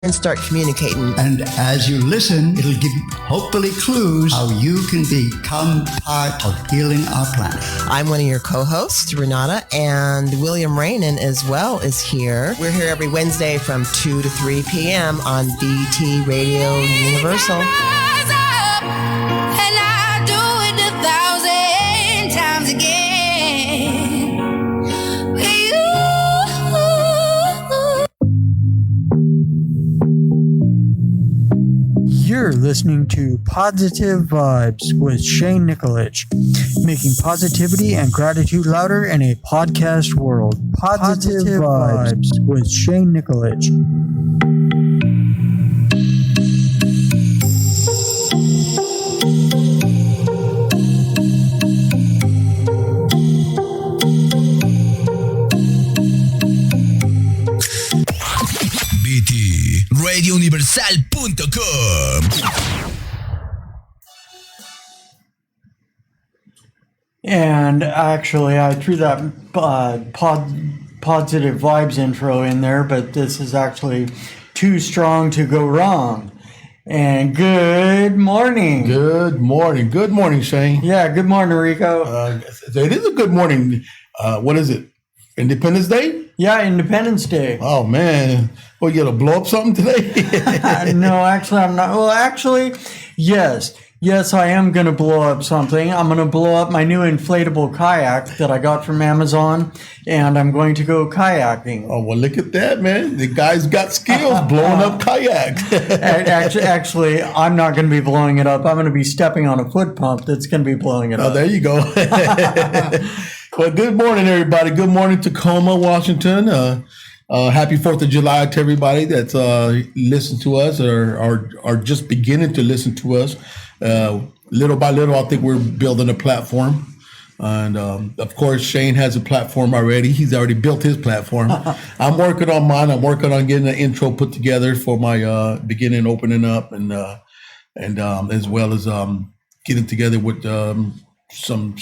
and start communicating. And as you listen, it'll give you hopefully clues how you can become part of healing our planet. I'm one of your co-hosts, Renata, and William Rainan as well is here. We're here every Wednesday from 2 to 3 p.m. on BT Radio Universal. You're listening to Positive Vibes with Shane Nikolic, making positivity and gratitude louder in a podcast world. Positive Vibes with Shane Nikolic. RadioUniversal.com. And actually, I threw that positive vibes intro in there, but this is actually too strong to go wrong. And good morning. Good morning. Good morning, Shane. Yeah, good morning, Rico. It is a good morning. What is it? Independence Day? Yeah, Independence Day. Oh, man. Well, you gonna blow up something today? No, actually, I'm not. Well, actually, yes. Yes, I am going to blow up something. I'm going to blow up my new inflatable kayak that I got from Amazon, and I'm going to go kayaking. Oh, well, look at that, man. The guy's got skills blowing up kayaks. Actually, I'm not going to be blowing it up. I'm going to be stepping on a foot pump that's going to be blowing it up. Oh, there you go. Well, good morning, everybody. Good morning, Tacoma, Washington. Happy 4th of July to everybody that's listened to us or are just beginning to listen to us. Little by little, I think we're building a platform. And of course, Shane has a platform already. He's already built his platform. I'm working on mine. I'm working on getting an intro put together for my beginning opening up and as well as getting together with some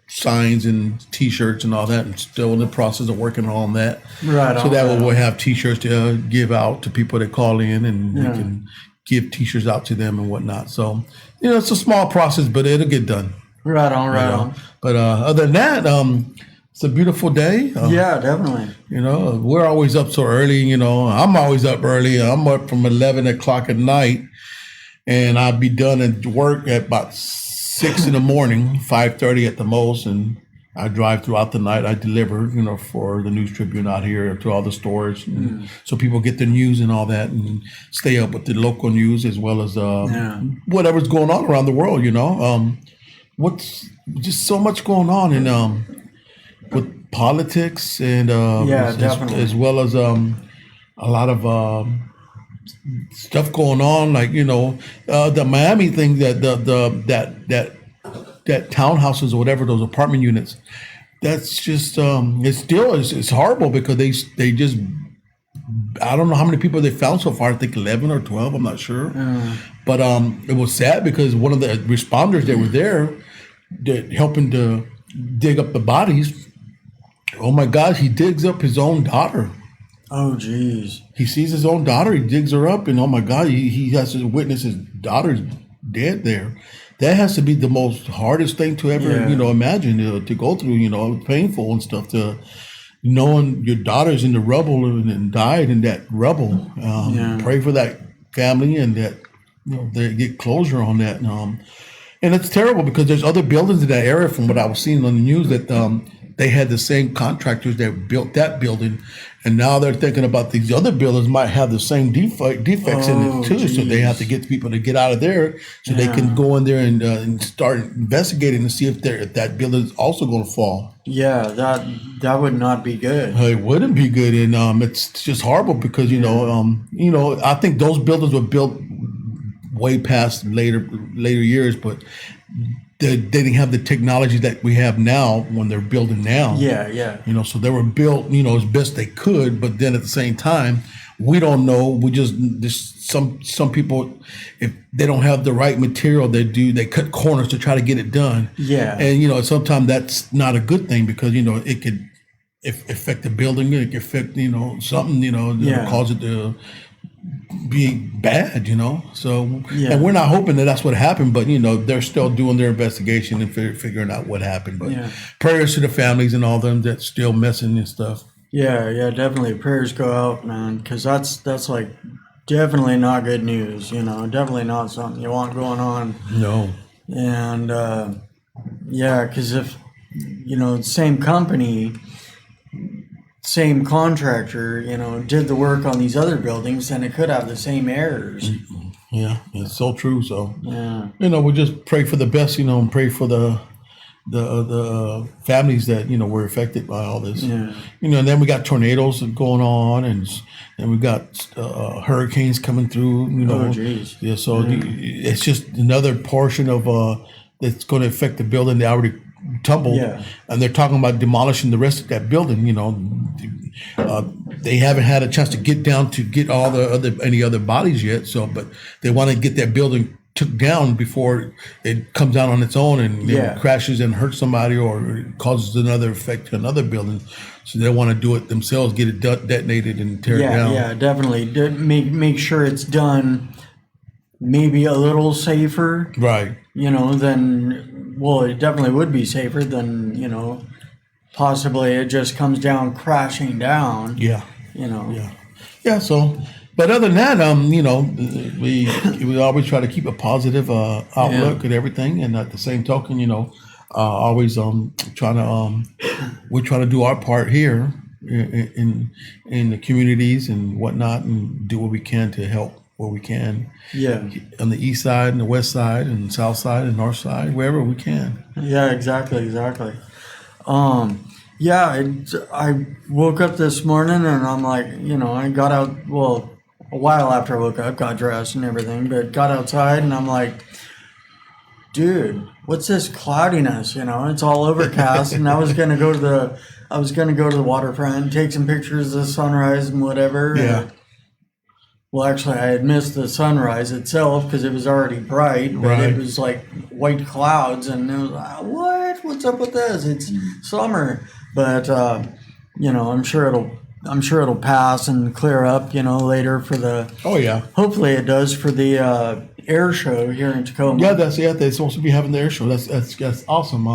signs and T-shirts and all that. I'm still in the process of working on that. Right. So that way we'll have T-shirts to give out to people that call in, and we can give T-shirts out to them and whatnot. So, it's a small process, but it'll get done. Right on. But other than that, it's a beautiful day. Yeah, definitely. We're always up so early. I'm always up early. I'm up from 11 o'clock at night, and I'll be done at work at about 6 in the morning, 5:30 at the most, and I drive throughout the night. I deliver, for the News Tribune out here to all the stores, so people get the news and all that, and stay up with the local news as well as whatever's going on around the world. What's just so much going on in with politics and as well as a lot of stuff going on, like the Miami thing, that townhouses or whatever, those apartment units. That's just it's horrible because they just, I don't know how many people they found so far. I think 11 or 12. I'm not sure. But it was sad because one of the responders that were there, helping to dig up the bodies. Oh my God, he digs up his own daughter. Oh, geez. He sees his own daughter. He digs her up, and oh my God, he has to witness his daughter's dead there. That has to be the most hardest thing to ever, imagine to go through. It's painful and stuff, to knowing your daughter's in the rubble and died in that rubble. Pray for that family and that they get closure on that. And it's terrible because there's other buildings in that area, from what I was seeing on the news, that they had the same contractors that built that building, and now they're thinking about these other buildings might have the same defects in it too. Geez. So they have to get people to get out of there so they can go in there and start investigating to see if that building is also going to fall. Yeah, that would not be good. It wouldn't be good, and it's just horrible because I think those buildings were built way past later years, but they didn't have the technology that we have now when they're building now. Yeah. So they were built, as best they could, but then at the same time, we don't know. We just some people, if they don't have the right material, they cut corners to try to get it done. Yeah. And sometimes that's not a good thing because it could affect the building. It could affect something. Cause it to be bad, So, Yeah. and we're not hoping that that's what happened, but they're still doing their investigation and figuring out what happened. But prayers to the families and all them that's still missing and stuff. Yeah, definitely. Prayers go out, man, because that's like definitely not good news. Definitely not something you want going on. No. And because if same company, same contractor, did the work on these other buildings, then it could have the same errors. Yeah, it's so true. So Yeah. we just pray for the best, and pray for the families that were affected by all this. Yeah. And then we got tornadoes going on, and we got hurricanes coming through. Oh, geez. Yeah. So it's just another portion of that's going to affect the building. They already tumbled, and they're talking about demolishing the rest of that building. They haven't had a chance to get down to get all any other bodies yet. So, but they want to get that building took down before it comes down on its own and crashes and hurts somebody or causes another effect to another building. So they want to do it themselves, get it detonated and tear it down. Yeah, definitely. Make sure it's done maybe a little safer. Right. It definitely would be safer than, possibly it just comes down crashing down. Yeah. Yeah. Yeah. So, but other than that, we always try to keep a positive outlook at everything, and at the same token, always we try to do our part here in the communities and whatnot, and do what we can to help where we can. Yeah. On the east side and the west side and south side and north side, wherever we can. Yeah, exactly. I woke up this morning and I'm like, I got out, a while after I woke up, got dressed and everything, but got outside and I'm like, dude, what's this cloudiness? It's all overcast. And I was gonna go to the waterfront, take some pictures of the sunrise and whatever. Yeah. Well, actually, I had missed the sunrise itself because it was already bright, but it was like white clouds, and it was like, what? What's up with this? It's summer, but I'm sure it'll pass and clear up, later for the. Oh yeah. Hopefully, it does for the air show here in Tacoma. Yeah, they're supposed to be having the air show. That's awesome.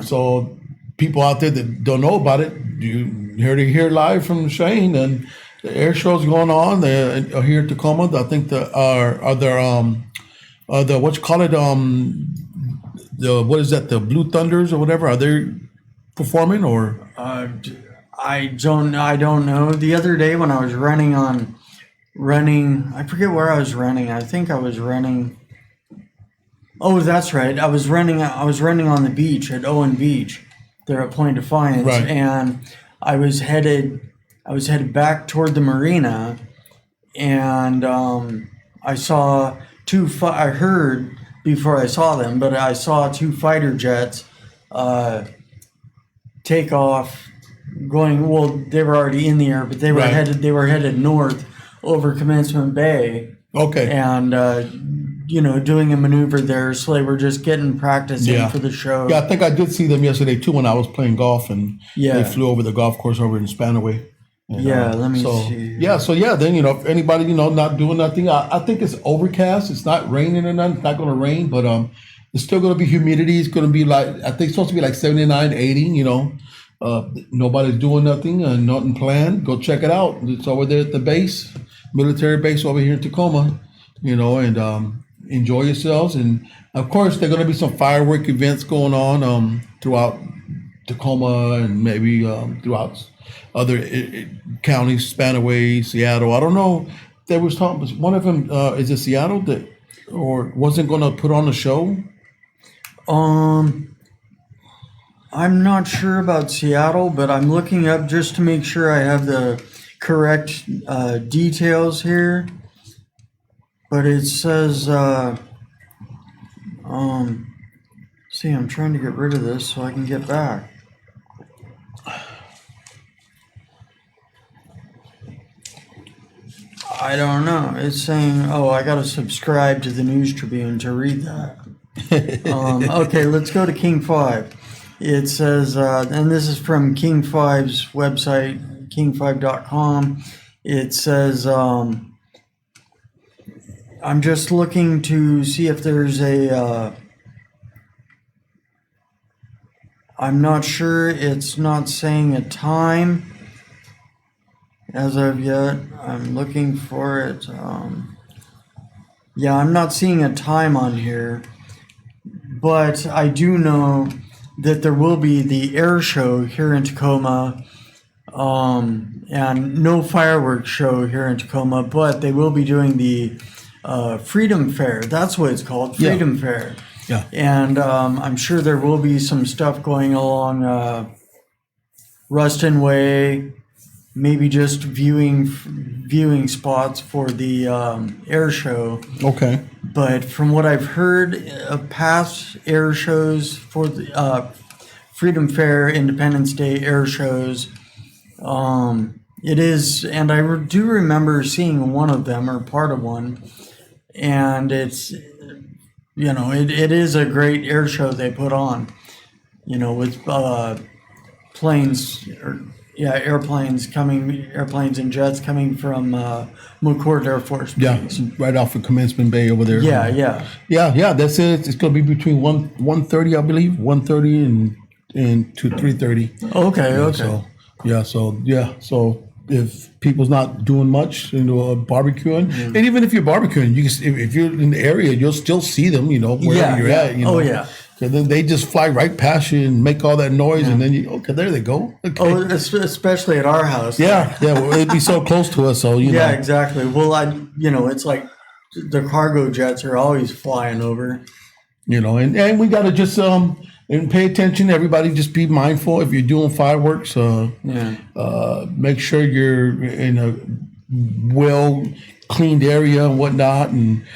So people out there that don't know about it, you hear live from Shane, and the air show's going on. They're here at Tacoma. I think the what you call it, what is that, the Blue Thunders or whatever, are they performing or? I don't know. The other day when I was running, I forget where I was running. I think I was running. Oh, that's right. I was running on the beach at Owen Beach, there at Point Defiance, right. And I was headed back toward the marina, and I saw I heard before I saw them, but I saw two fighter jets take off, going. Well, they were already in the air, but they were headed north over Commencement Bay. Okay. And doing a maneuver there, so they were just getting practicing for the show. Yeah, I think I did see them yesterday too when I was playing golf, and they flew over the golf course over in Spanaway. And, let me see. Then if anybody not doing nothing, I think it's overcast. It's not raining or nothing. It's not going to rain, but it's still going to be humidity. It's going to be I think it's supposed to be like 79, 80. Nobody's doing nothing and nothing planned. Go check it out. It's over there at the base, military base over here in Tacoma. And enjoy yourselves. And of course, there are going to be some firework events going on throughout Tacoma and maybe throughout other counties, Spanaway, Seattle. I don't know. There was talking. One of them is it Seattle that or wasn't going to put on a show? I'm not sure about Seattle, but I'm looking up just to make sure I have the correct details here. But it says, see, I'm trying to get rid of this so I can get back. I don't know. It's saying, I got to subscribe to the News Tribune to read that. Okay, let's go to King 5. It says, and this is from King 5's website, king5.com. It says, I'm just looking to see if there's a. I'm not sure. It's not saying a time as of yet. I'm looking for it. Yeah, I'm not seeing a time on here, but I do know that there will be the air show here in Tacoma, and no fireworks show here in Tacoma, but they will be doing the Freedom Fair. That's what it's called, Freedom Fair. Yeah. And I'm sure there will be some stuff going along Ruston Way, maybe just viewing spots for the air show. Okay. But from what I've heard of past air shows for the Freedom Fair, Independence Day air shows, it is, and I do remember seeing one of them or part of one, and it's, it is a great air show they put on, with planes airplanes and jets coming from McChord Air Force Base. Yeah, right off of Commencement Bay over there. Yeah. That's it. It's going to be between 1:30, I believe, 1:30 and to 3:30. Okay. So if people's not doing much, barbecuing, and even if you're barbecuing, if you're in the area, you'll still see them, wherever you're at. So then they just fly right past you and make all that noise, and then there they go. Okay. Oh, especially at our house. Yeah. Well, it'd be so close to us, so Yeah, exactly. Well, it's like the cargo jets are always flying over. And we got to just and pay attention. Everybody, just be mindful if you're doing fireworks. Make sure you're in a well cleaned area and whatnot, and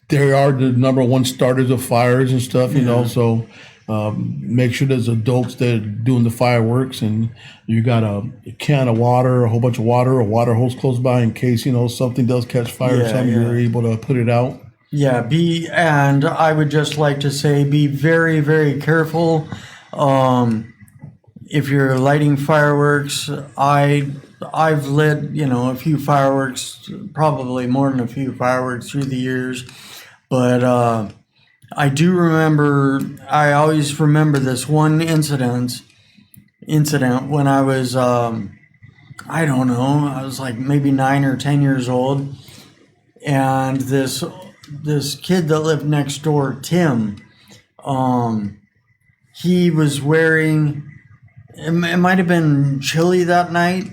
they are the number one starters of fires and stuff. So make sure there's adults that are doing the fireworks, and you got a can of water, a whole bunch of water, a water hose close by in case something does catch fire or something. You're able to put it out. Yeah, and I would just like to say, be very, very careful. If you're lighting fireworks, I've lit, a few fireworks, probably more than a few fireworks through the years. But I always remember this one incident when I was, I don't know, I was like maybe 9 or 10 years old. And this kid that lived next door, Tim, he was wearing, it might have been chilly that night,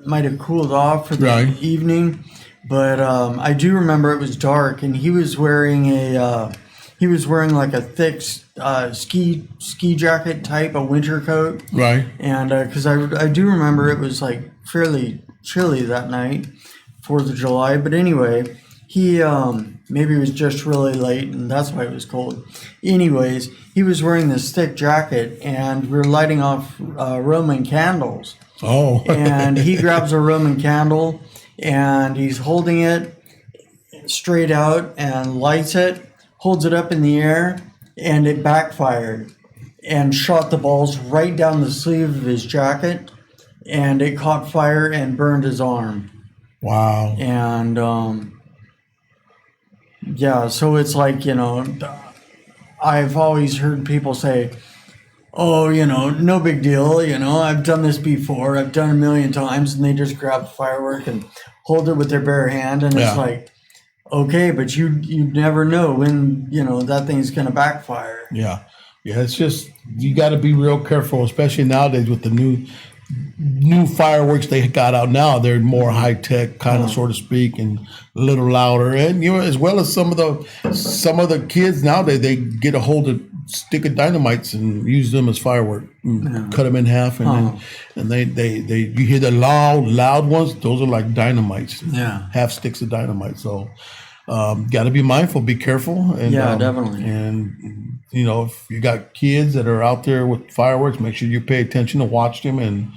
might have cooled off for the evening, but I do remember it was dark, and he was wearing like a thick ski jacket type, a winter coat. Right. And because I do remember it was like fairly chilly that night, 4th of July, but anyway, he maybe it was just really late, and that's why it was cold. Anyways, he was wearing this thick jacket, and we were lighting off Roman candles. Oh. And he grabs a Roman candle, and he's holding it straight out and lights it, holds it up in the air, and it backfired and shot the balls right down the sleeve of his jacket, and it caught fire and burned his arm. Wow. And so it's like, I've always heard people say, oh, no big deal, I've done this before, I've done it a million times, and they just grab the firework and hold it with their bare hand, and it's like, okay, but you never know when, that thing's going to backfire. Yeah, it's just, you got to be real careful, especially nowadays with the new fireworks they got out now. They're more high tech, kind of, so to speak, and a little louder. And as well as some of the kids nowadays, they get a hold of stick of dynamites and use them as firework, cut them in half, and then you hear the loud ones. Those are like dynamites, half sticks of dynamite. So got to be mindful, be careful, and definitely. And if you got kids that are out there with fireworks, make sure you pay attention and watch them and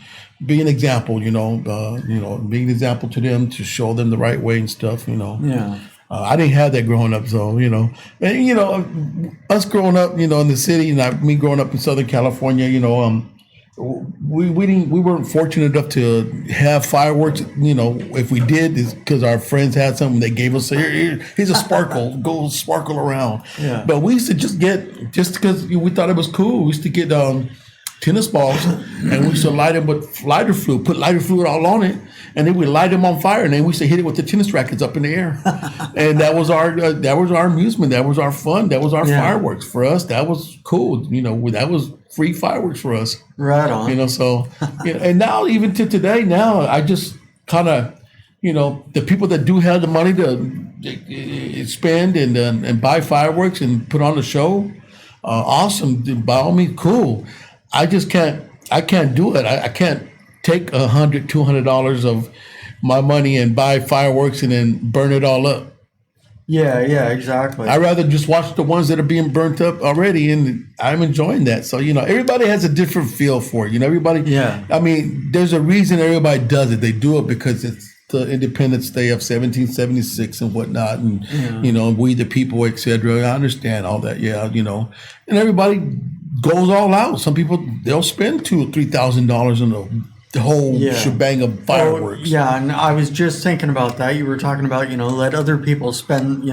be an example. Be an example to them, to show them the right way and stuff. I didn't have that growing up, so and us growing up, in the city, and me growing up in Southern California, we weren't fortunate enough to have fireworks. You know, if we did, it's because our friends had something. They gave us here's a sparkle, go sparkle around. Yeah. But we used to just because we thought it was cool. We used to get tennis balls and we used to light them with lighter fluid, put lighter fluid all on it, and then we light them on fire, and then we used to hit it with the tennis rackets up in the air. And that was our amusement. That was our fun. That was our fireworks for us. That was cool. You know, that was free fireworks for us. Right on. You know, so and now even to today, now I just kind of, you know, the people that do have the money to spend and buy fireworks and put on the show, awesome. By all means, cool. I just can't. I can't do it. I can't take $100, $200 of my money and buy fireworks and then burn it all up. Yeah, exactly. I'd rather just watch the ones that are being burnt up already, and I'm enjoying that. So, you know, everybody has a different feel for it. You know, everybody. Yeah. I mean, there's a reason everybody does it. They do it because it's the Independence Day of 1776 and whatnot, and you know, we the people, etc. I understand all that. Yeah, you know, and everybody goes all out. Some people, they'll spend $2,000 or $3,000 on the whole shebang of fireworks. Yeah, and I was just thinking about that. You were talking about, you know, let other people spend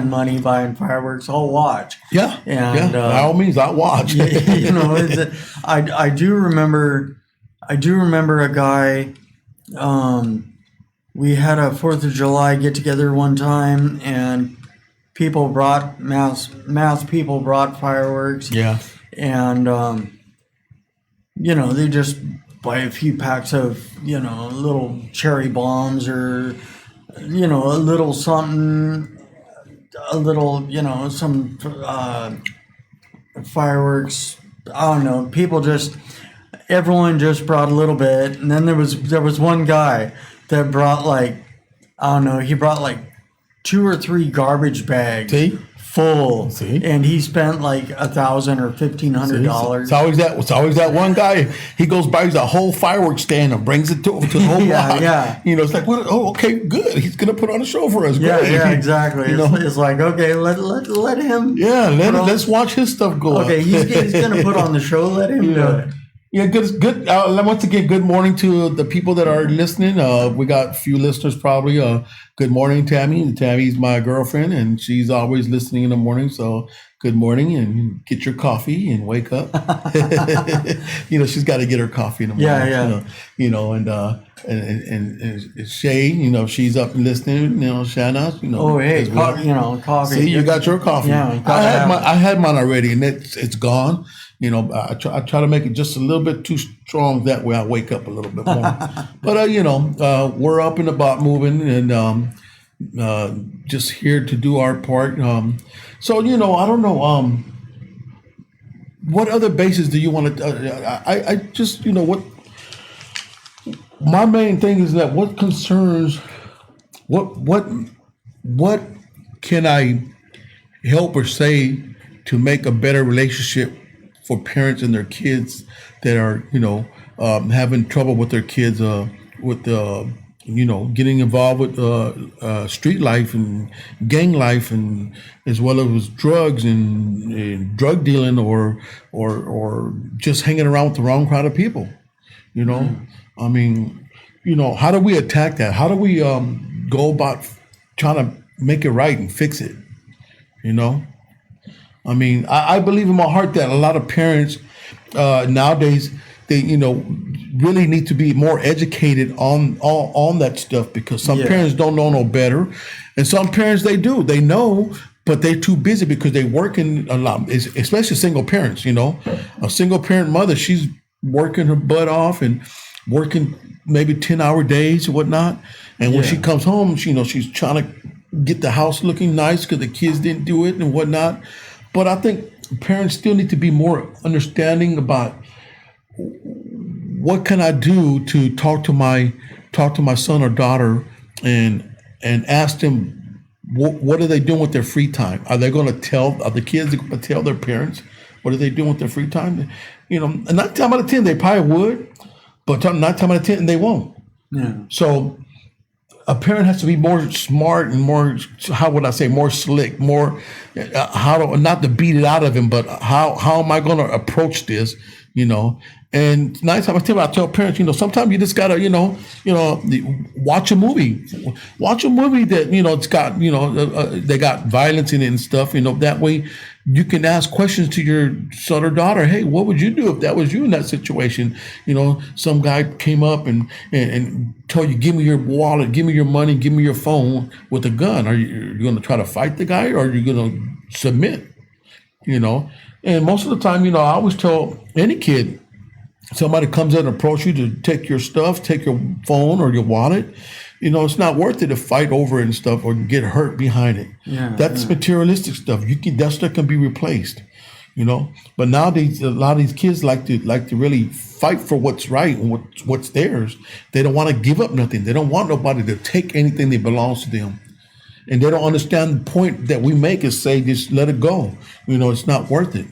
money buying fireworks. I'll watch. Yeah, and by all means, I'll watch. You know, I do remember a guy. We had a 4th of July get together one time, and people brought mass people brought fireworks. Yeah. And, you know, they just buy a few packs of, you know, little cherry bombs or, you know, a little something, you know, some fireworks. I don't know. Everyone just brought a little bit. And then there was one guy that brought he brought like 2 or 3 garbage bags. See? Full. See? And he spent like $1,000 or $1,500. It's always that one guy. He goes buys a whole fireworks stand and brings it to the whole block. Yeah. You know, it's like, oh, okay, good. He's gonna put on a show for us. Yeah, Great. yeah, exactly. You know? It's like, okay, let him. Yeah, let's watch his stuff go. Okay, he's gonna put on the show. Let him do it. Yeah, good. Once again, good morning to the people that are listening. We got a few listeners probably. Good morning, Tammy. Tammy's my girlfriend, and she's always listening in the morning. So good morning, and get your coffee and wake up. You know, she's got to get her coffee in the morning. Yeah. You know, and Shay, you know, she's up and listening. You know, Shanna, you know. Oh, hey, well. coffee. See, you got your coffee. Yeah, I had mine already, and it's gone. You know, I try to make it just a little bit too strong. That way I wake up a little bit more. But, you know, we're up and about moving and just here to do our part. So, you know, I don't know. What other bases do you want to I just, you know, what my main thing is that what concerns, what can I help or say to make a better relationship for parents and their kids that are, you know, having trouble with their kids, with you know, getting involved with street life and gang life, and as well as drugs and drug dealing, or just hanging around with the wrong crowd of people. You know, I mean, you know, how do we attack that? How do we go about trying to make it right and fix it? You know. I mean, I believe in my heart that a lot of parents nowadays, they, you know, really need to be more educated on that stuff, because some parents don't know no better, and some parents they know, but they're too busy because they working a lot, especially single parents. You know, a single parent mother, she's working her butt off and working maybe 10-hour days or whatnot, and when she comes home, she, you know, she's trying to get the house looking nice because the kids didn't do it and whatnot. But I think parents still need to be more understanding about what can I do to talk to my son or daughter and ask them what are they doing with their free time? Are the kids going to tell their parents what are they doing with their free time? You know, 9 times out of 10 they probably would, but 9 times out of 10 they won't. Yeah. So a parent has to be more smart and more, how would I say, more slick, more how to, not to beat it out of him, but how am I going to approach this, you know, And nice time I tell parents, sometimes you just gotta, watch a movie that, it's got, they got violence in it and stuff, that way you can ask questions to your son or daughter. Hey, what would you do if that was you in that situation? Some guy came up and told you, give me your wallet, give me your money, give me your phone with a gun. Are you going to try to fight the guy, or are you going to submit? And most of the time, I always tell any kid, somebody comes in and approach you to take your stuff, take your phone or your wallet, it's not worth it to fight over it and stuff or get hurt behind it. That's materialistic stuff. That stuff can be replaced, But nowadays, a lot of these kids like to really fight for what's right and what's theirs. They don't want to give up nothing. They don't want nobody to take anything that belongs to them. And they don't understand the point that we make is say, just let it go. It's not worth it.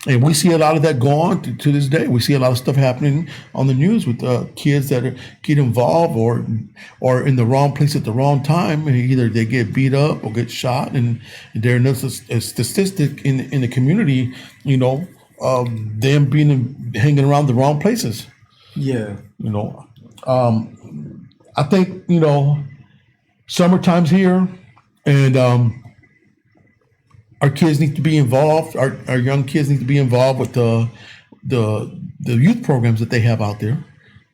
And we see a lot of that go on to this day. We see a lot of stuff happening on the news with kids that get involved or in the wrong place at the wrong time. Either they get beat up or get shot, and they're a statistic in the community, of them hanging around the wrong places. Yeah. I think, summertime's here, and our kids need to be involved. Our young kids need to be involved with the youth programs that they have out there.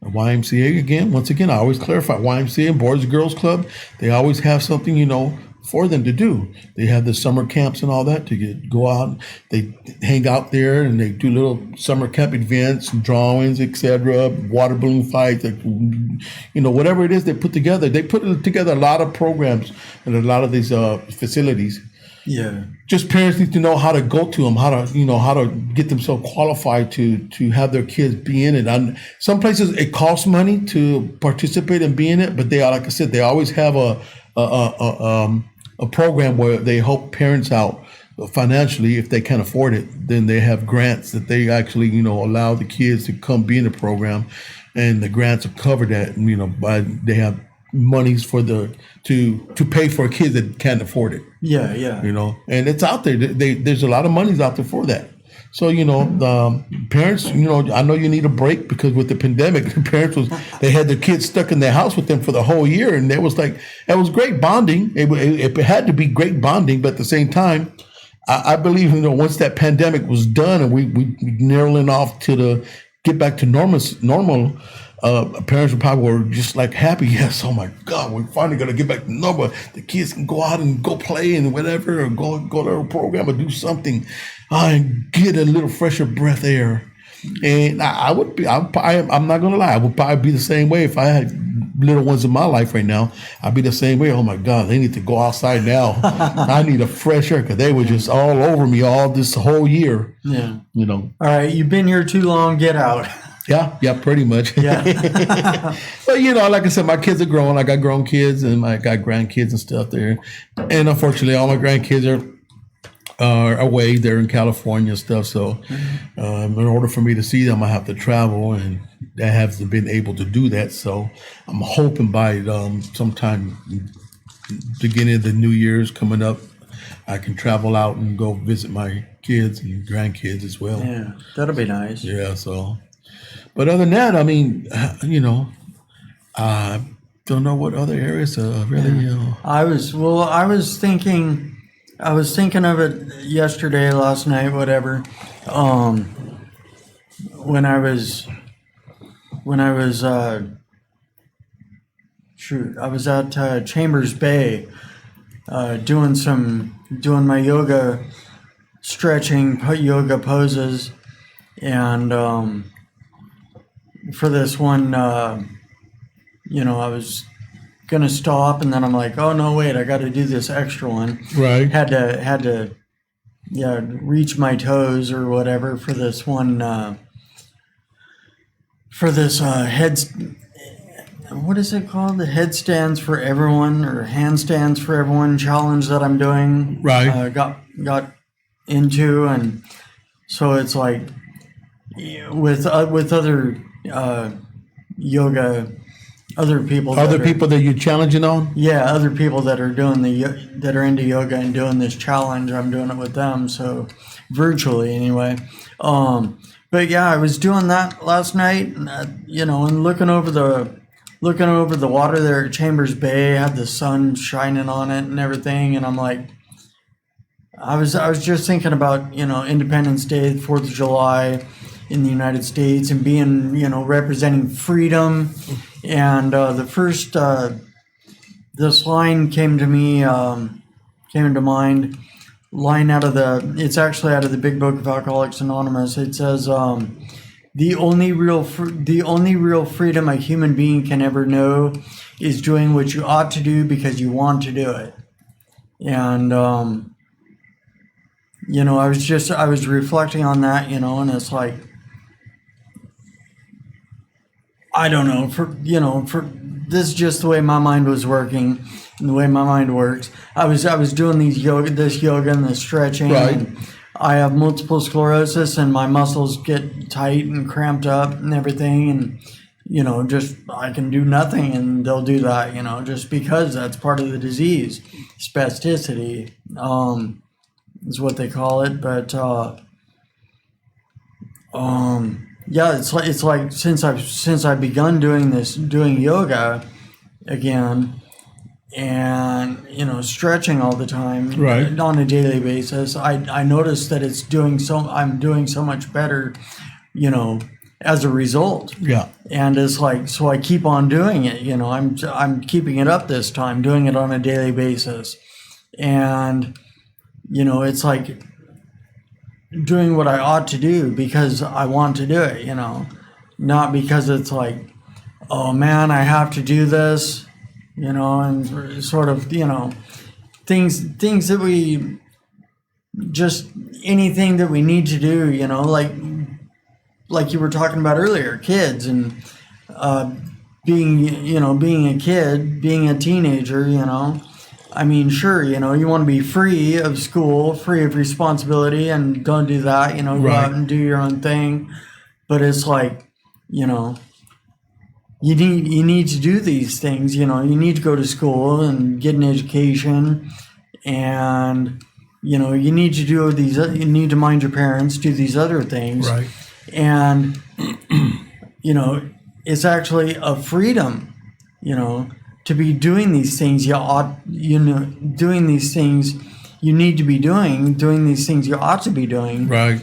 The YMCA, once again, I always clarify, YMCA and Boys and Girls Club, they always have something, for them to do. They have the summer camps and all that to go out. They hang out there and they do little summer camp events, drawings, etc., water balloon fights, whatever it is they put together. They put together a lot of programs at a lot of these facilities. Yeah. Just parents need to know how to go to them, how to get themselves qualified to have their kids be in it. And some places it costs money to participate and be in it, but they are, like I said, they always have a program where they help parents out financially if they can't afford it. Then they have grants that they actually allow the kids to come be in the program, and the grants will cover that. They have monies for to pay for kids that can't afford it. Yeah. And it's out there. There's a lot of monies out there for that. So, the parents, I know you need a break because with the pandemic, the parents they had their kids stuck in their house with them for the whole year. And it was great bonding. It had to be great bonding. But at the same time, I believe, once that pandemic was done and we narrowing off to get back to normal, parents were just like happy. Yes, oh my God, we're finally gonna get back to normal. The kids can go out and go play and whatever, or go to a program or do something, and get a little fresher breath air. And I'm not gonna lie, I would probably be the same way if I had little ones in my life right now. I'd be the same way. Oh my God, they need to go outside now. I need a fresh air because they were just all over me all this whole year. Yeah. All right, you've been here too long. Get out. Yeah, pretty much. Yeah. But like I said, my kids are grown. I got grown kids and I got grandkids and stuff there. And unfortunately, all my grandkids are away. They're in California and stuff. So in order for me to see them, I have to travel, and I haven't been able to do that. So I'm hoping by sometime beginning of the New Year's coming up, I can travel out and go visit my kids and grandkids as well. Yeah, that'll be nice. Yeah, so... But other than that, I mean, I don't know what other areas really. I was thinking of it yesterday, last night, whatever. When I was at Chambers Bay, doing my yoga, stretching, yoga poses, and for this one, I was gonna stop, and then I'm like, oh no, wait, I got to do this extra one. Right. Had to, reach my toes or whatever for this one. For this what is it called? The headstands for everyone or handstands for everyone challenge that I'm doing. Right. Got into, and so it's like with other yoga, other people that you're challenging on. Yeah, other people that are doing that are into yoga and doing this challenge. I'm doing it with them, so virtually anyway. But yeah, I was doing that last night, and and looking over the water there at Chambers Bay, had the sun shining on it and everything, and I'm like, I was just thinking about Independence Day, 4th of July in the United States, and being representing freedom, and this line came to mind. Line it's actually out of the Big Book of Alcoholics Anonymous. It says, the only real freedom a human being can ever know is doing what you ought to do because you want to do it. And I was reflecting on that, and it's like, I don't know, for this is just the way my mind was working and the way my mind works. I was doing this yoga and this stretching. Right. And I have multiple sclerosis and my muscles get tight and cramped up and everything. And, just I can do nothing and they'll do that, just because that's part of the disease. Spasticity is what they call it. But, yeah, it's like since I've begun doing yoga again, and stretching all the time, right, on a daily basis, I noticed that I'm doing so much better, as a result. Yeah. And it's like, so I keep on doing it. I'm keeping it up this time, doing it on a daily basis, and it's like doing what I ought to do because I want to do it, not because it's like, oh man, I have to do this, and sort of, things that we just, anything that we need to do, like you were talking about earlier, kids and being a kid, being a teenager, I mean, sure, you want to be free of school, free of responsibility, and don't do that, go Right. out and do your own thing. But it's like, you need to do these things, you need to go to school and get an education, and, you need to do these, you need to mind your parents, do these other things. Right. And, it's actually a freedom, to be doing these things doing these things you need to be doing these things you ought to be doing. Right.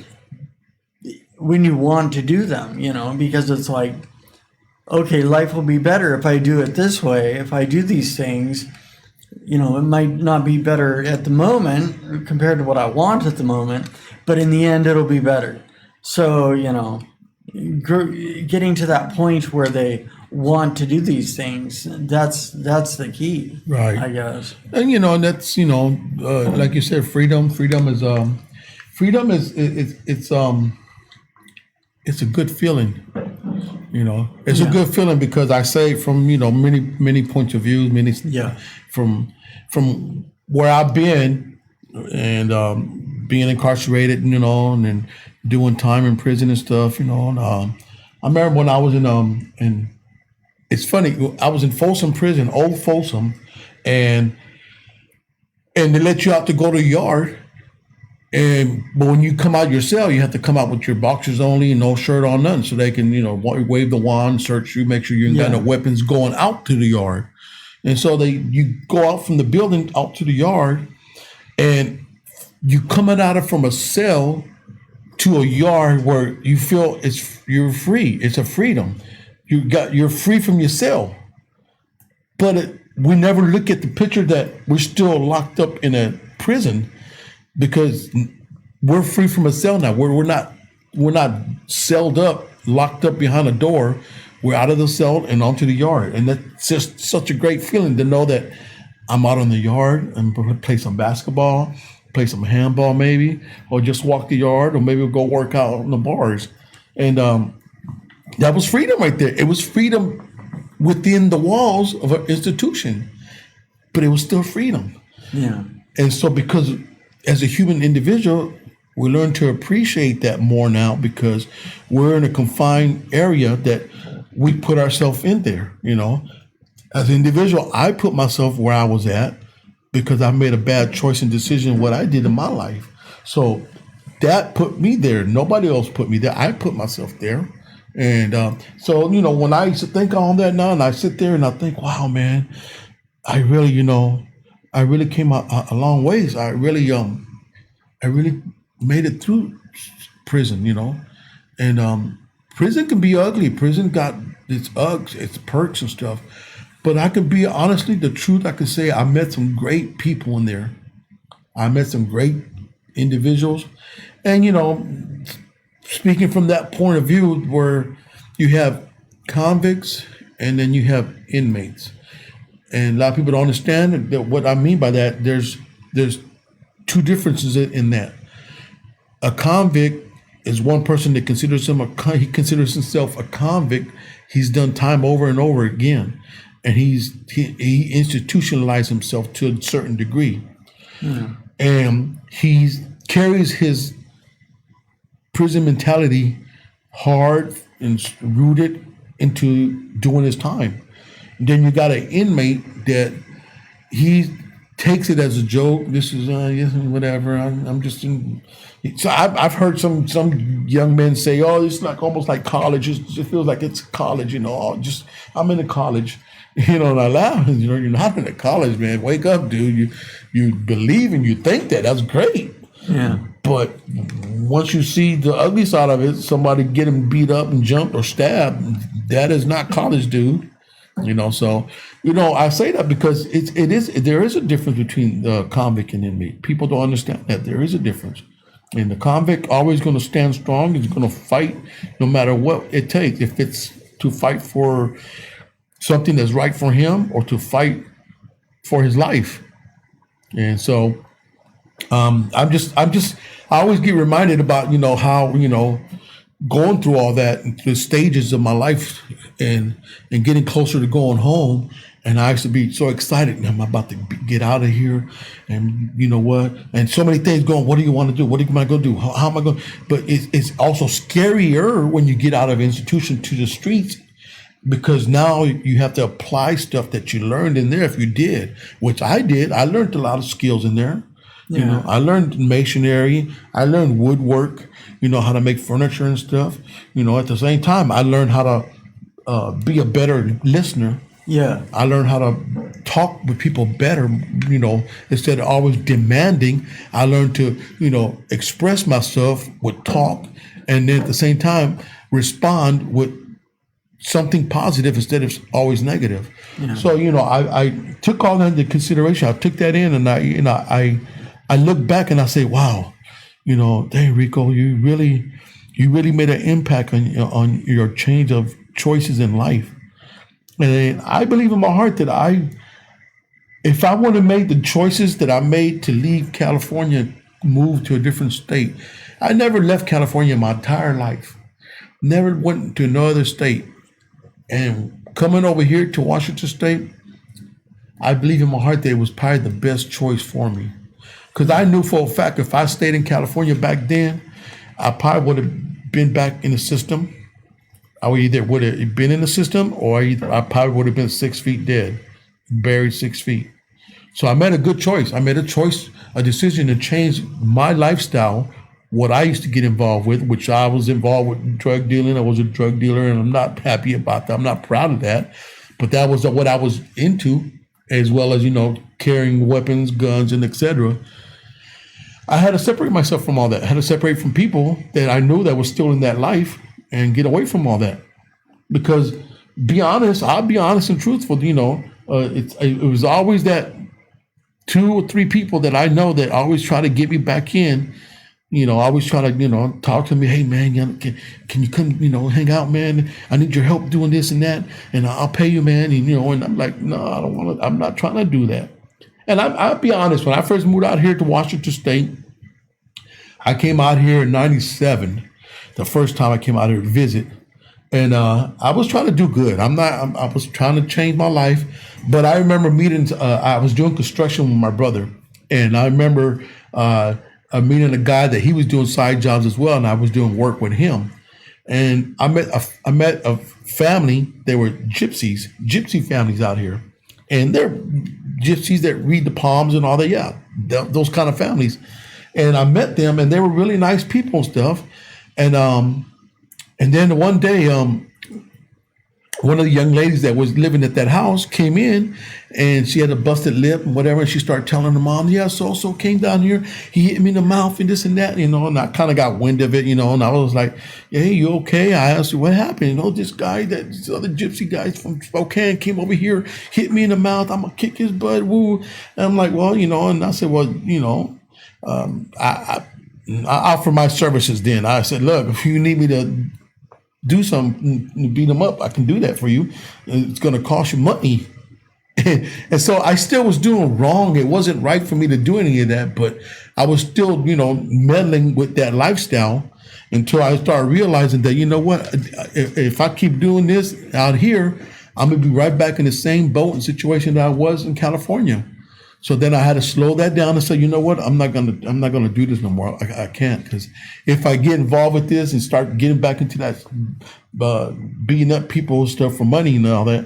When you want to do them, because it's like, okay, life will be better if I do it this way. If I do these things, it might not be better at the moment compared to what I want at the moment, but in the end, it'll be better. So, getting to that point where they want to do these things, that's the key, Right. I guess. And and that's like you said, freedom is it's a good feeling. It's a good feeling because I say from many points of view, from where I've been and being incarcerated, and then doing time in prison and stuff, and I remember when I was in it's funny, I was in Folsom Prison, old Folsom, and they let you out to go to the yard. But when you come out your cell, you have to come out with your boxers only and no shirt on, nothing, so they can, wave the wand, search you, make sure you ain't got no weapons going out to the yard. And so you go out from the building out to the yard, and you coming out from a cell to a yard where you feel you're free. It's a freedom. You're free from your cell. But we never look at the picture that we're still locked up in a prison, because we're free from a cell now. We're not celled up, locked up behind a door. We're out of the cell and onto the yard. And that's just such a great feeling to know that I'm out on the yard and play some basketball, play some handball maybe, or just walk the yard, or maybe we'll go work out in the bars. And that was freedom right there. It was freedom within the walls of an institution, but it was still freedom. Yeah. And so because as a human individual, we learn to appreciate that more now, because we're in a confined area that we put ourselves in there, As an individual, I put myself where I was at because I made a bad choice and decision what I did in my life. So that put me there. Nobody else put me there. I put myself there. And so, you know, when I used to think on that now, and I sit there and I think, wow, man, I really, you know, I really came a long ways. I really made it through prison, you know. And prison can be ugly. Prison got its ugs, its perks and stuff. But I can be, honestly, the truth, I can say I met some great people in there. I met some great individuals. And, you know, speaking from that point of view where you have convicts and then you have inmates. And a lot of people don't understand that what I mean by that. There's two differences in that. A convict is one person that considers he considers himself a convict. He's done time over and over again. And he institutionalized himself to a certain degree. And he carries his prison mentality hard and rooted into doing his time. Then you got an inmate that he takes it as a joke. This is whatever. I'm just in. So I've heard some young men say, "Oh, it's like almost like college. It feels like it's college." You know, I'm in a college. You know, and I laugh. You know, you're not in a college, man. Wake up, dude. You believe and you think that. That's great. Yeah. But once you see the ugly side of it, somebody getting beat up and jumped or stabbed, that is not college, dude. You know, so, you know, I say that because there is a difference between the convict and inmate. People don't understand that there is a difference. And the convict always going to stand strong. He's going to fight no matter what it takes. If it's to fight for something that's right for him or to fight for his life. And so I always get reminded about, you know, how, you know, going through all that, the stages of my life and getting closer to going home. And I used to be so excited. I'm about to get out of here. And you know what? And so many things going, what do you want to do? What am I going to do? How am I going? But it's also scarier when you get out of institution to the streets, because now you have to apply stuff that you learned in there. If you did, which I did, I learned a lot of skills in there. Yeah. You know, I learned masonry. I learned woodwork. You know, how to make furniture and stuff. You know, at the same time, I learned how to be a better listener. Yeah. I learned how to talk with people better. You know, instead of always demanding, I learned to, you know, express myself with talk, and then at the same time respond with something positive instead of always negative. Yeah. So, you know, I took all that into consideration. I took that in, and I look back and I say, wow, you know, dang, Rico, you really made an impact on your change of choices in life. And I believe in my heart that if I would have made the choices that I made to leave California, move to a different state, I never left California my entire life. Never went to another state. And coming over here to Washington State, I believe in my heart that it was probably the best choice for me. Because I knew for a fact if I stayed in California back then, I probably would have been back in the system. I either would have been in the system, or I probably would have been 6 feet dead, buried 6 feet. So I made a good choice. I made a decision to change my lifestyle, what I used to get involved with, which I was involved with drug dealing. I was a drug dealer, and I'm not happy about that. I'm not proud of that. But that was what I was into, as well as, you know, carrying weapons, guns, and etc. I had to separate myself from all that. I had to separate from people that I knew that was still in that life and get away from all that. Because, I'll be honest and truthful, you know, it was always that 2 or 3 people that I know that always try to get me back in. You know, always try to, you know, talk to me. Hey, man, can you come, you know, hang out, man? I need your help doing this and that, and I'll pay you, man. And, you know, and I'm like, no, I don't want to. I'm not trying to do that. And I'll be honest. When I first moved out here to Washington State, I came out here in '97. The first time I came out here to visit, and I was trying to do good. I was trying to change my life, but I remember meeting. I was doing construction with my brother, and I remember. Meeting a guy that he was doing side jobs as well, and I was doing work with him. And I met a family. They were gypsy families out here, and they're gypsies that read the palms and all that. Yeah, those kind of families. and I met them, and they were really nice people and stuff. And then one day, one of the young ladies that was living at that house came in, and she had a busted lip and whatever. And she started telling her mom, "Yeah, so came down here. He hit me in the mouth and this and that, you know." And I kind of got wind of it, you know. And I was like, "Hey, you okay?" I asked her, "What happened?" You know, this other gypsy guy from Spokane came over here, hit me in the mouth. I'm gonna kick his butt. Woo! And I'm like, "Well, you know." And I said, "Well, you know, I offer my services." Then I said, "Look, if you need me to do something to beat them up, I can do that for you. It's going to cost you money." And so I still was doing wrong. It wasn't right for me to do any of that, but I was still, you know, meddling with that lifestyle until I started realizing that, you know what, if I keep doing this out here, I'm going to be right back in the same boat and situation that I was in California. So then I had to slow that down and say, you know what, I'm not gonna do this no more. I can't, because if I get involved with this and start getting back into that beating up people and stuff for money and all that,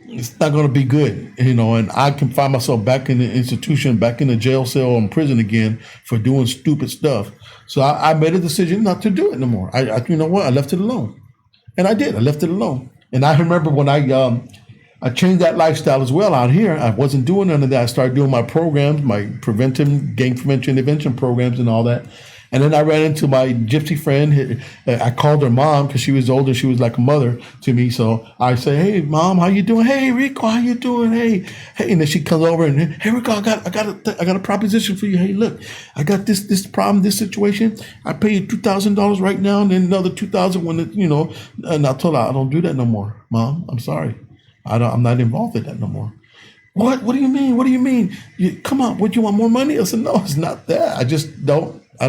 it's not gonna be good, you know. And I can find myself back in the institution, back in the jail cell or in prison again for doing stupid stuff. So I made a decision not to do it no more. I you know what, I left it alone, and I did. I left it alone. And I remember when I changed that lifestyle as well out here. I wasn't doing none of that. I started doing my programs, my gang prevention intervention programs and all that. And then I ran into my gypsy friend. I called her mom because she was older. She was like a mother to me. So I say, "Hey, Mom, how you doing? Hey, Rico, how you doing? Hey." And then she comes over and, "Hey, Rico, I got a proposition for you. Hey, look, I got this problem, this situation. I pay you $2,000 right now, and then another $2,000 when it, you know." And I told her, "I don't do that no more, Mom. I'm sorry. I'm not involved in that no more." "What? What do you mean? What do you mean? Come on, what, you want more money?" I said, "No, it's not that. I just don't. I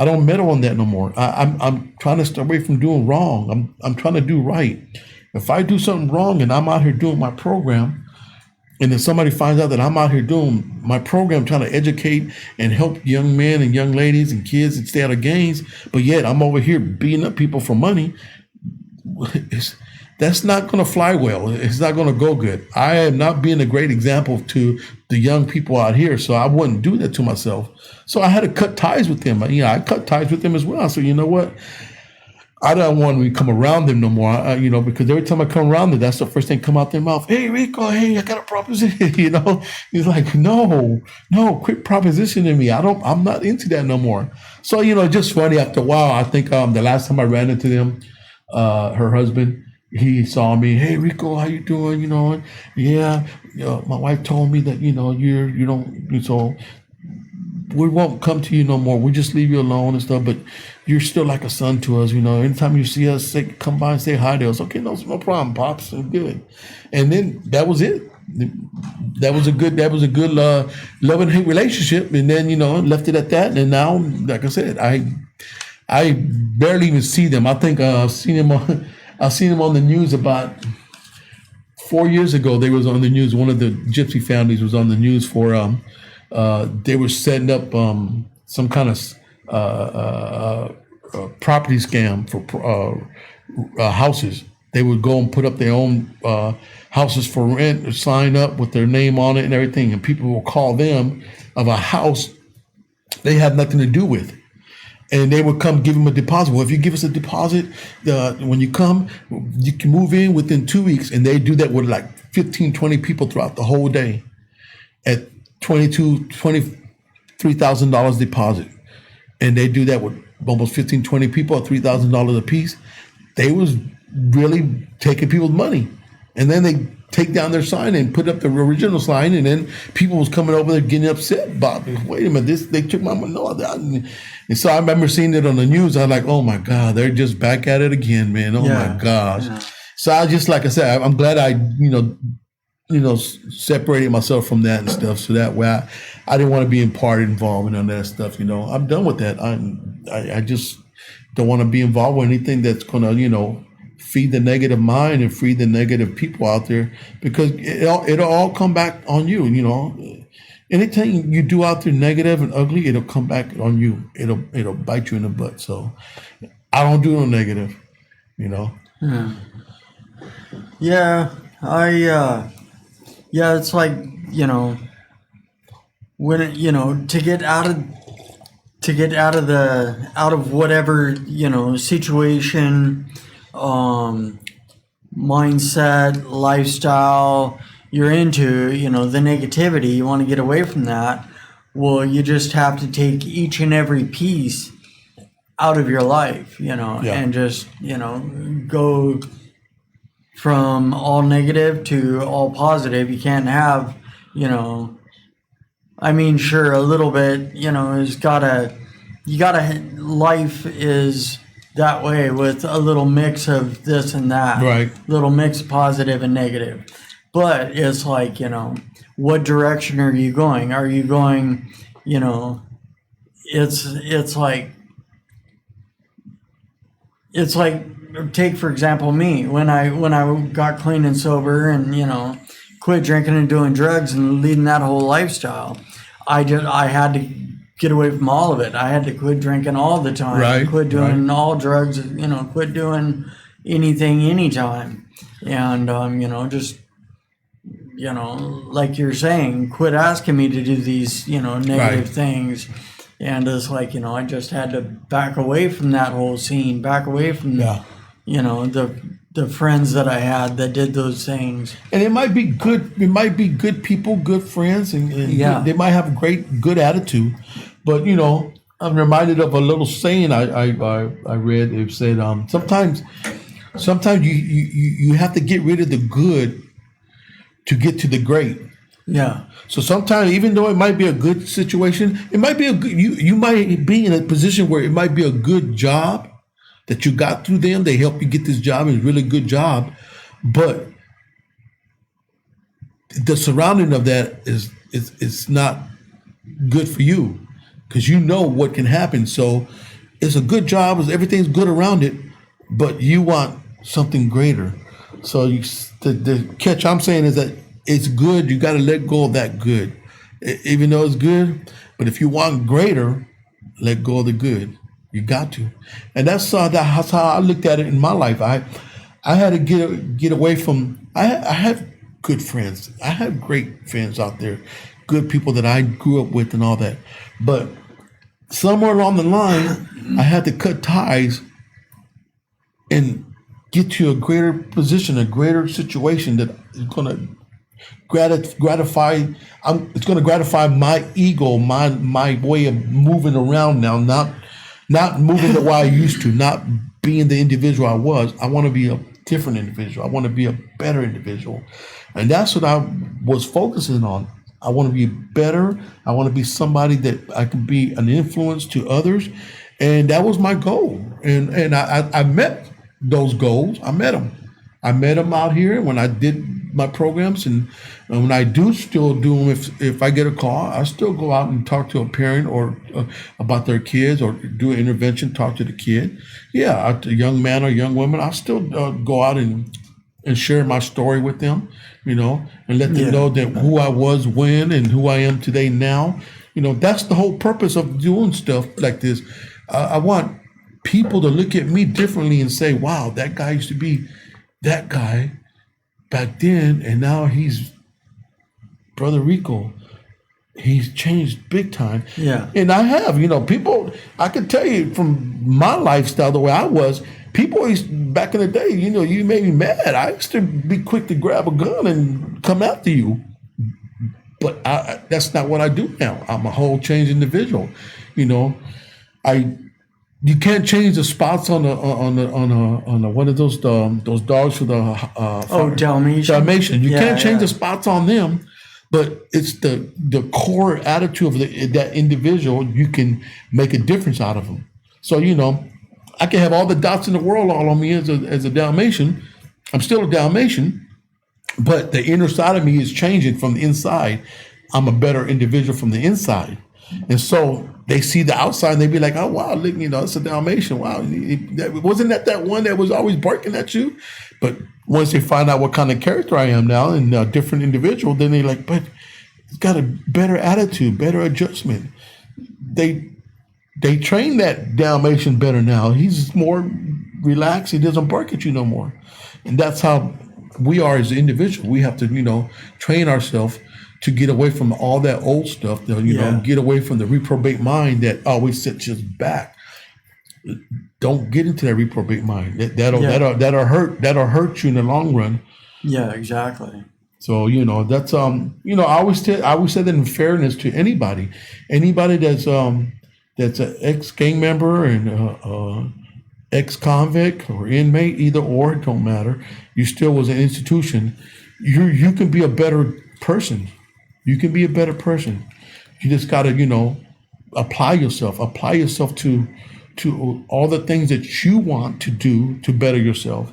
don't meddle on that no more. I'm trying to stay away from doing wrong. I'm trying to do right. If I do something wrong and I'm out here doing my program, and then somebody finds out that I'm out here doing my program, trying to educate and help young men and young ladies and kids and stay out of gangs, but yet I'm over here beating up people for money, that's not going to fly well. It's not going to go good. I am not being a great example to the young people out here, so I wouldn't do that to myself. So I had to cut ties with them. You know, I cut ties with them as well. So you know what? I don't want to come around them no more. You know, because every time I come around them, that's the first thing come out their mouth. "Hey, Rico, hey, I got a proposition." You know, he's like, no, quit propositioning me. I'm not into that no more. So you know, just funny. After a while, I think the last time I ran into them, her husband, he saw me. "Hey, Rico, how you doing? You know, yeah, you know, my wife told me that, you know, you don't, so we won't come to you no more. We just leave you alone and stuff, but you're still like a son to us, you know. Anytime you see us, come by and say hi to us." "Okay, no problem, Pops. I'm good." And then that was it. That was a good love and hate relationship. And then, you know, left it at that. And now, like I said, I barely even see them. I think I've seen them on the news about 4 years ago. They was on the news. One of the gypsy families was on the news for they were setting up some kind of property scam for houses. They would go and put up their own houses for rent, or sign up with their name on it and everything, and people will call them of a house they have nothing to do with. And they would come give them a deposit. "Well, if you give us a deposit, when you come, you can move in within 2 weeks." And they do that with like 15, 20 people throughout the whole day at $23,000 deposit. And they do that with almost 15, 20 people at $3,000 a piece. They was really taking people's money. And then they take down their sign and put up the original sign, and then people was coming over there getting upset. "Bob, wait a minute, they took my money." No, and so I remember seeing it on the news. I was like, "Oh my God, they're just back at it again, man. Oh my gosh." Yeah. So I just, like I said, I'm glad I, separated myself from that and stuff. So that way I didn't want to be involved in that stuff. You know, I'm done with that. I just don't want to be involved with anything that's going to, feed the negative mind and feed the negative people out there, because it'll all come back on you. You know, anything you do out there negative and ugly, it'll come back on you. It'll bite you in the butt. So I don't do no negative, you know. Yeah, it's like, when to get out of to get out of whatever, situation, mindset, lifestyle you're into, the negativity, you want to get away from that. Well, you just have to take each and every piece out of your life, and just, go from all negative to all positive. You can't have, sure, a little bit, life is that way with a little mix of this and that. Right. Little mix of positive and negative. But it's like, what direction are you going? Are you going, it's like, take for example me, when I got clean and sober and, quit drinking and doing drugs and leading that whole lifestyle, I had to get away from all of it. I had to quit drinking all the time, right, quit doing all drugs, quit doing anything anytime. And, just, like you're saying, quit asking me to do these, negative things. And it's like, I just had to back away from that whole scene, back away from, the friends that I had that did those things. And it might be good. It might be good people, good friends, and they might have a good attitude. But I'm reminded of a little saying I read. It said sometimes you have to get rid of the good to get to the great. Yeah. So sometimes, even though it might be a good situation, it might be a good. You might be in a position where it might be a good job that you got through them. They help you get this job, and it's a really good job, but the surrounding of that is not good for you, because you know what can happen. So it's a good job, everything's good around it, but you want something greater. So the catch I'm saying is that it's good. You got to let go of that good, even though it's good. But if you want greater, let go of the good. You got to, and that's how I looked at it in my life. I had to get away from. I have good friends. I have great friends out there, good people that I grew up with and all that. But somewhere along the line, I had to cut ties and get to a greater position, a greater situation that is going to gratify. It's going to gratify my ego, my way of moving around now, not moving the way I used to, not being the individual I was. I want to be a different individual. I want to be a better individual. And that's what I was focusing on. I want to be better. I want to be somebody that I can be an influence to others. And that was my goal. And I met those goals. I met them out here when I did my programs, and when I do still do them, if I get a call, I still go out and talk to a parent or about their kids, or do an intervention, talk to the kid. Yeah, a young man or young woman, I still go out and share my story with them, and let them know that who I was when and who I am today now. That's the whole purpose of doing stuff like this. I want people to look at me differently and say, wow, that guy used to be that guy back then, and now he's Brother Rico. He's changed big time. Yeah. And I have, people, I can tell you from my lifestyle, the way I was, people used, back in the day, you made me mad. I used to be quick to grab a gun and come after you. But that's not what I do now. I'm a whole changed individual. You can't change the spots on one of those dogs for the Dalmatian. Dalmatian. You can't change the spots on them, but it's the core attitude of that individual. You can make a difference out of them. So I can have all the dots in the world all on me as a Dalmatian. I'm still a Dalmatian, but the inner side of me is changing from the inside. I'm a better individual from the inside. And so they see the outside and they be like, oh, wow, look, it's a Dalmatian. Wow. Wasn't that one that was always barking at you? But once they find out what kind of character I am now and a different individual, then they're like, but it's got a better attitude, better adjustment. They train that Dalmatian better now. He's more relaxed. He doesn't bark at you no more. And that's how we are as an individual. We have to, train ourselves to get away from all that old stuff, you know, get away from the reprobate mind that always sets us back. Don't get into that reprobate mind. That'll hurt you in the long run. Yeah, exactly. So, you know, that's you know, I always say that in fairness to anybody that's an ex-gang member and ex-convict or inmate, either or, it don't matter. You still was an institution. You can be a better person. You can be a better person. You just got to, you know, apply yourself to all the things that you want to do to better yourself,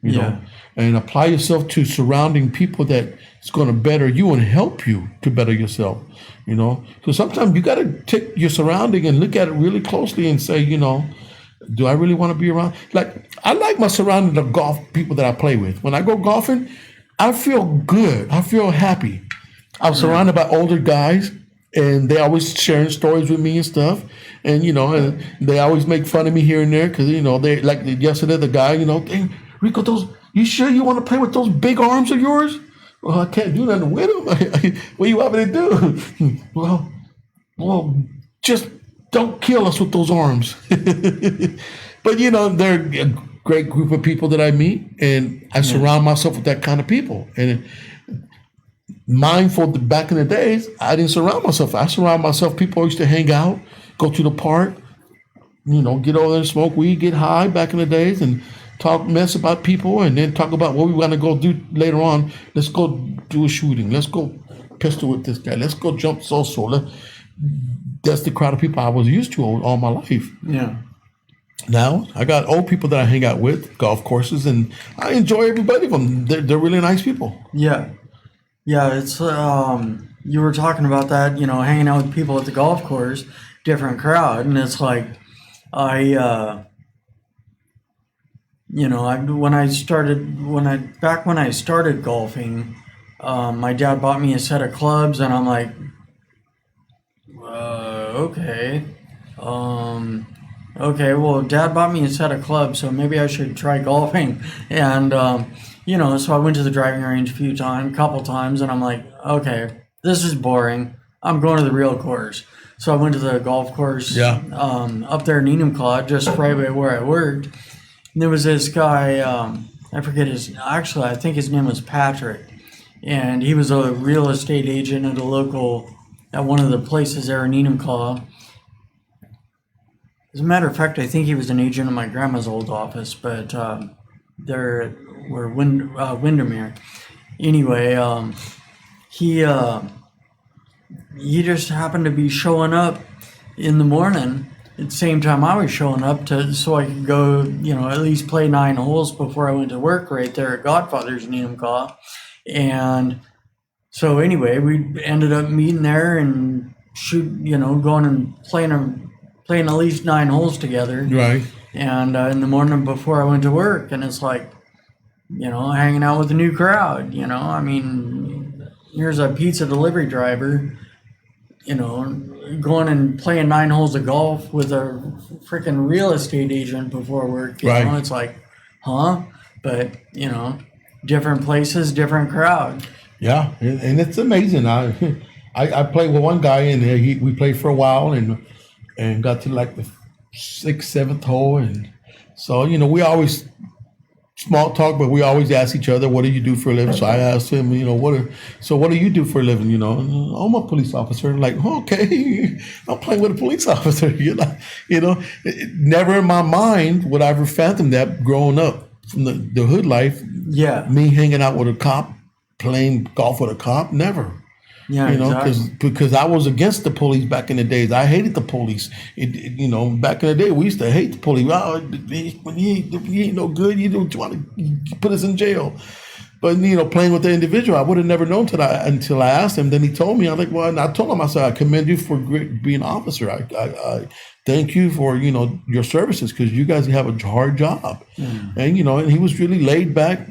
you know, and apply yourself to surrounding people that is going to better you and help you to better yourself, you know. So sometimes you got to take your surrounding and look at it really closely and say, you know, do I really want to be around? Like, I like my surrounding of golf people that I play with. When I go golfing, I feel good. I feel happy. I'm surrounded by older guys, and they always sharing stories with me and stuff. And, you know, and they always make fun of me here and there because, you know, they, like yesterday, the guy, you know, hey, Rico, you sure you want to play with those big arms of yours? Well, I can't do nothing with them. What do you want me to do? Well, just don't kill us with those arms. But, you know, they're a great group of people that I meet, and I surround myself with that kind of people. And mindful back in the days, I didn't surround myself. I surround myself people used to hang out, go to the park, you know, get over there and smoke weed, get high back in the days, and talk mess about people, and then talk about what we want to go do later on. Let's go do a shooting. Let's go pistol with this guy. Let's go jump so. That's the crowd of people I was used to all my life. Yeah. Now I got old people that I hang out with, golf courses, and I enjoy everybody of them. They're really nice people. Yeah. Yeah, it's you were talking about that, you know, hanging out with people at the golf course, different crowd, and it's like when I started golfing, my dad bought me a set of clubs, and I'm like, okay, well, Dad bought me a set of clubs, so maybe I should try golfing, and you know, so I went to the driving range a couple times, and I'm like, okay, this is boring. I'm going to the real course. So I went to the golf course up there in Enumclaw, just right by where I worked. And there was this guy, I think his name was Patrick. And he was a real estate agent at one of the places there in Enumclaw. As a matter of fact, I think he was an agent in my grandma's old office, but there were Windermere. Anyway, he just happened to be showing up in the morning at the same time I was showing up so I could go, you know, at least play 9 holes before I went to work right there at Godfather's in Enumclaw. And so anyway, we ended up meeting there and going and playing at least 9 holes together. Right. And in the morning before I went to work, and it's like, you know, hanging out with a new crowd, you know. I mean, here's a pizza delivery driver, you know, going and playing 9 holes of golf with a freaking real estate agent before work. You know, it's like, huh? But, you know, different places, different crowd. Yeah, and it's amazing. I played with one guy, and we played for a while, and got to like the 6th, 7th hole, and so, you know, we always small talk, but we always ask each other, what do you do for a living? So I asked him, you know, what do you do for a living? You know, I'm a police officer. Like, okay, I'm playing with a police officer. You know, never in my mind would I ever fathom that growing up from the hood life. Yeah. Me hanging out with a cop, playing golf with a cop, never. Yeah, you know, exactly. because I was against the police back in the days. I hated the police. You know, back in the day, we used to hate the police. Oh, he ain't no good. You don't want to put us in jail. But, you know, playing with the individual, I would have never known until I asked him. Then he told me. I was like, well, and I told him, I said, I commend you for being an officer. I thank you for, you know, your services, because you guys have a hard job. Mm. And, you know, and he was really laid back.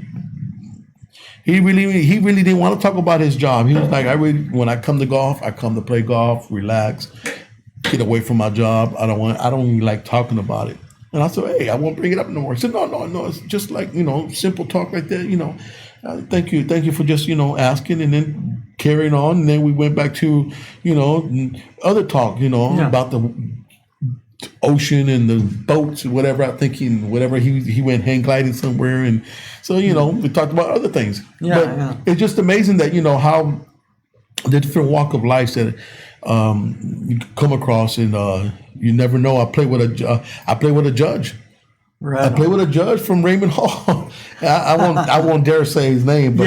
He really didn't want to talk about his job. He was like, when I come to golf, I come to play golf, relax, get away from my job. I don't even like talking about it. And I said, hey, I won't bring it up no more. He said, no, it's just like, you know, simple talk like that, you know. Thank you for just, you know, asking. And then carrying on, and then we went back to, other talk, about the ocean and the boats and whatever. I think he went hang gliding somewhere, and so we talked about other things. It's just amazing that how the different walk of life that you come across, and you never know. I play with a judge. Right. I played with a judge from Raymond Hall. I won't dare say his name, but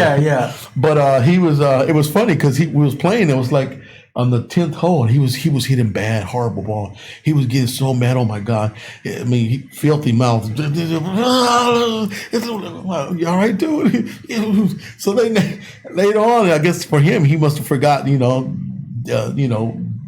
But he was. It was funny because we was playing. It was like on the 10th hole, and he was hitting bad, horrible ball. He was getting so mad. Oh my God! I mean, filthy mouth. You all right, dude? So then later on, I guess for him, he must have forgotten,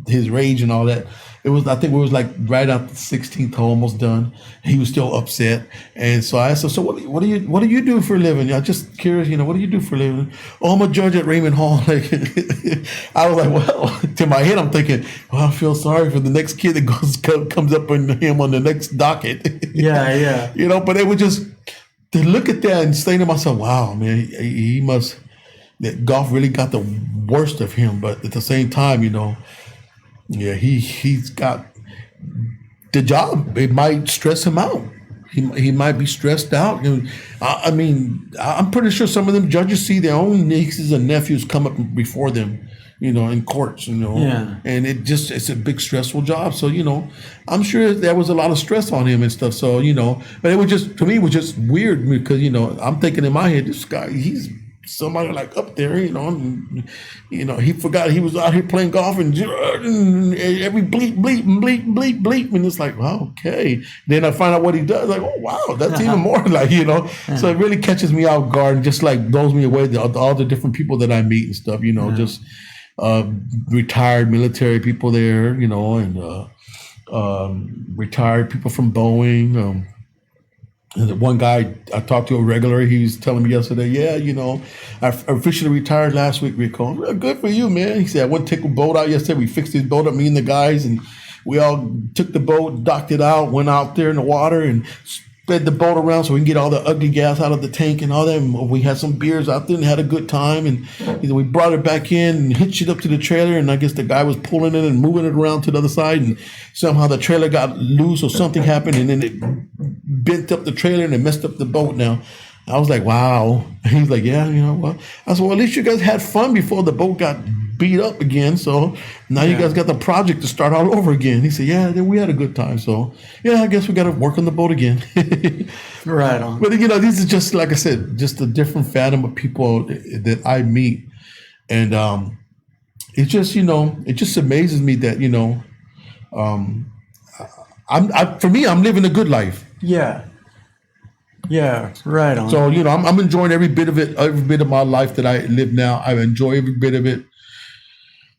his rage and all that. I think it was like right after the 16th hole, almost done. He was still upset. And so I asked him, so what do you do for a living? I'm just curious, what do you do for a living? Oh, I'm a judge at Raymond Hall. I was like, well, to my head, I'm thinking, well, I feel sorry for the next kid that comes up on him on the next docket. Yeah. But it was just to look at that and say to myself, wow, man, that golf really got the worst of him. But at the same time, yeah, he's got the job. It might stress him out. He might be stressed out. I mean, I'm pretty sure some of them judges see their own nieces and nephews come up before them, in courts, Yeah. And it's a big stressful job. So, I'm sure there was a lot of stress on him and stuff. So, but it was just, to me, it was just weird because, I'm thinking in my head, this guy, he's somebody like up there, and, he forgot he was out here playing golf and every bleep, bleep, bleep, bleep, bleep. And it's like, wow, okay. Then I find out what he does. Like, oh, wow, that's even more like, So it really catches me off guard and just like blows me away, all the different people that I meet and stuff, just retired military people there, and retired people from Boeing. And the one guy I talked to regularly, he was telling me yesterday, I officially retired last week, Rico. Well, good for you, man. He said, I went to take a boat out yesterday. We fixed his boat up, me and the guys, and we all took the boat, docked it out, went out there in the water and sped the boat around so we can get all the ugly gas out of the tank and all that. And we had some beers out there and had a good time. And we brought it back in and hitched it up to the trailer. And I guess the guy was pulling it and moving it around to the other side. And somehow the trailer got loose or something happened. And then it bent up the trailer and it messed up the boat now. I was like, wow. He was like, yeah, well. I said, well, at least you guys had fun before the boat got beat up again. So now you guys got the project to start all over again. He said, yeah, then we had a good time. So, yeah, I guess we got to work on the boat again. Right on. But, these are just, like I said, just a different fathom of people that I meet. And it just, it just amazes me that, for me, I'm living a good life. Yeah. Yeah, right on. So, I'm enjoying every bit of it, every bit of my life that I live now. I enjoy every bit of it.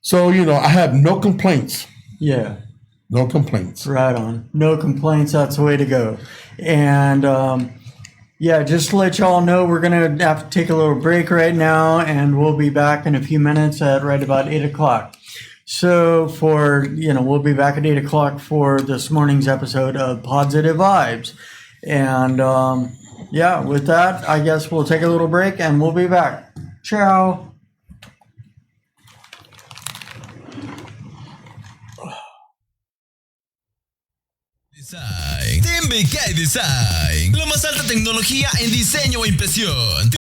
So, I have no complaints. Yeah. No complaints. Right on. No complaints. That's the way to go. And, just to let y'all know, we're going to have to take a little break right now, and we'll be back in a few minutes at right about 8 o'clock. So we'll be back at 8 o'clock for this morning's episode of Positive Vibes. And, with that, I guess we'll take a little break and we'll be back. Ciao. Design. TMBK Design. La más alta tecnología en diseño e impresión.